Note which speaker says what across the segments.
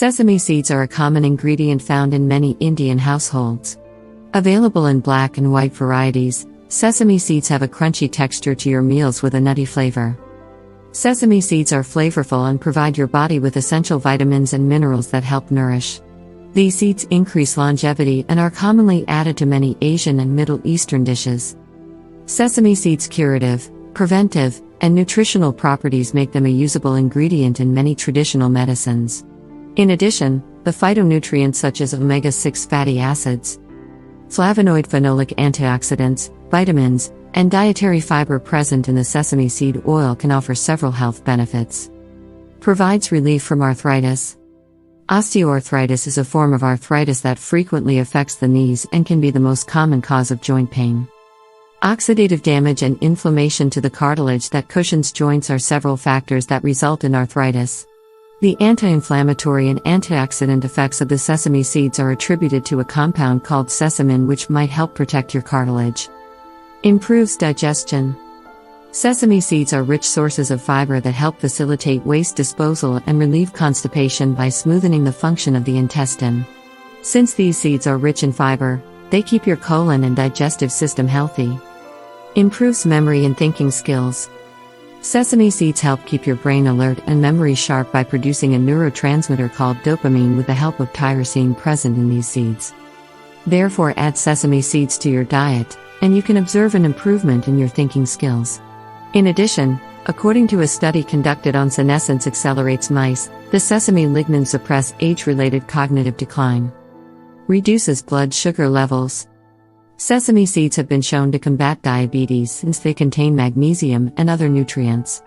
Speaker 1: Sesame seeds are a common ingredient found in many Indian households. Available in black and white varieties, sesame seeds have a crunchy texture to your meals with a nutty flavor. Sesame seeds are flavorful and provide your body with essential vitamins and minerals that help nourish. These seeds increase longevity and are commonly added to many Asian and Middle Eastern dishes. Sesame seeds' curative, preventive, and nutritional properties make them a usable ingredient in many traditional medicines. In addition, the phytonutrients such as omega-6 fatty acids, flavonoid phenolic antioxidants, vitamins, and dietary fiber present in the sesame seed oil can offer several health benefits. Provides relief from arthritis. Osteoarthritis is a form of arthritis that frequently affects the knees and can be the most common cause of joint pain. Oxidative damage and inflammation to the cartilage that cushions joints are several factors that result in arthritis. The anti-inflammatory and antioxidant effects of the sesame seeds are attributed to a compound called sesamin, which might help protect your cartilage. Improves digestion. Sesame seeds are rich sources of fiber that help facilitate waste disposal and relieve constipation by smoothing the function of the intestine. Since these seeds are rich in fiber, they keep your colon and digestive system healthy. Improves memory and thinking skills. Sesame seeds help keep your brain alert and memory sharp by producing a neurotransmitter called dopamine with the help of tyrosine present in these seeds. Therefore, add sesame seeds to your diet, and you can observe an improvement in your thinking skills. In addition, according to a study conducted on senescence accelerates mice, the sesame lignans suppress age-related cognitive decline. Reduces blood sugar levels. Sesame seeds have been shown to combat diabetes since they contain magnesium and other nutrients.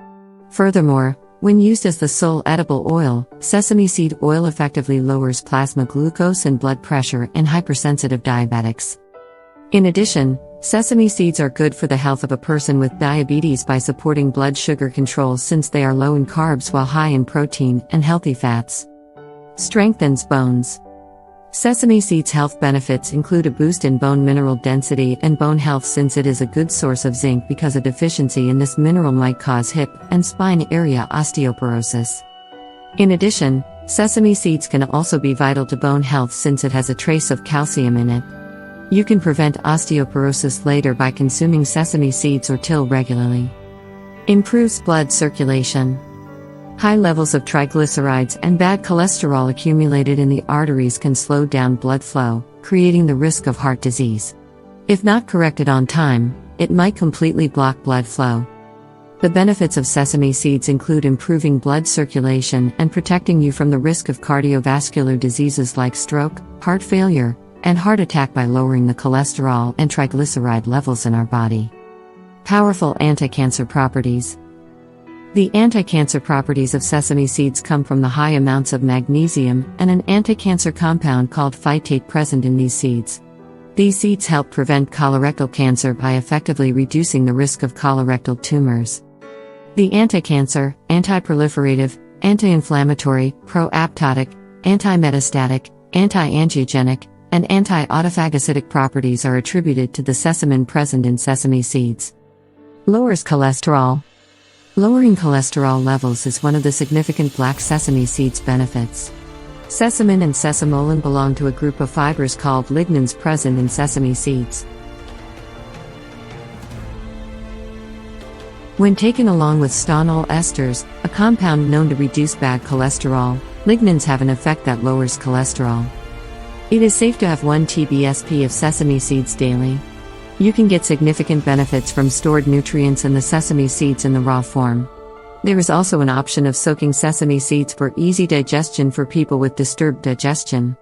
Speaker 1: Furthermore, when used as the sole edible oil, sesame seed oil effectively lowers plasma glucose and blood pressure in hypersensitive diabetics. In addition, sesame seeds are good for the health of a person with diabetes by supporting blood sugar control since they are low in carbs while high in protein and healthy fats. Strengthens bones. Sesame seeds' health benefits include a boost in bone mineral density and bone health since it is a good source of zinc because a deficiency in this mineral might cause hip and spine area osteoporosis. In addition, sesame seeds can also be vital to bone health since it has a trace of calcium in it. You can prevent osteoporosis later by consuming sesame seeds or till regularly. Improves blood circulation. High levels of triglycerides and bad cholesterol accumulated in the arteries can slow down blood flow, creating the risk of heart disease. If not corrected on time, it might completely block blood flow. The benefits of sesame seeds include improving blood circulation and protecting you from the risk of cardiovascular diseases like stroke, heart failure, and heart attack by lowering the cholesterol and triglyceride levels in our body. Powerful anti-cancer properties. The anti-cancer properties of sesame seeds come from the high amounts of magnesium and an anti-cancer compound called phytate present in these seeds. These seeds help prevent colorectal cancer by effectively reducing the risk of colorectal tumors. The anti-cancer, anti-proliferative, anti-inflammatory, pro-apoptotic, anti-metastatic, anti-angiogenic, and anti-autophagocytic properties are attributed to the sesamin present in sesame seeds. Lowers cholesterol. Lowering cholesterol levels is one of the significant black sesame seeds' benefits. Sesamin and sesamolin belong to a group of fibers called lignans present in sesame seeds. When taken along with stanol esters, a compound known to reduce bad cholesterol, lignans have an effect that lowers cholesterol. It is safe to have 1 TBSP of sesame seeds daily. You can get significant benefits from stored nutrients in the sesame seeds in the raw form. There is also an option of soaking sesame seeds for easy digestion for people with disturbed digestion.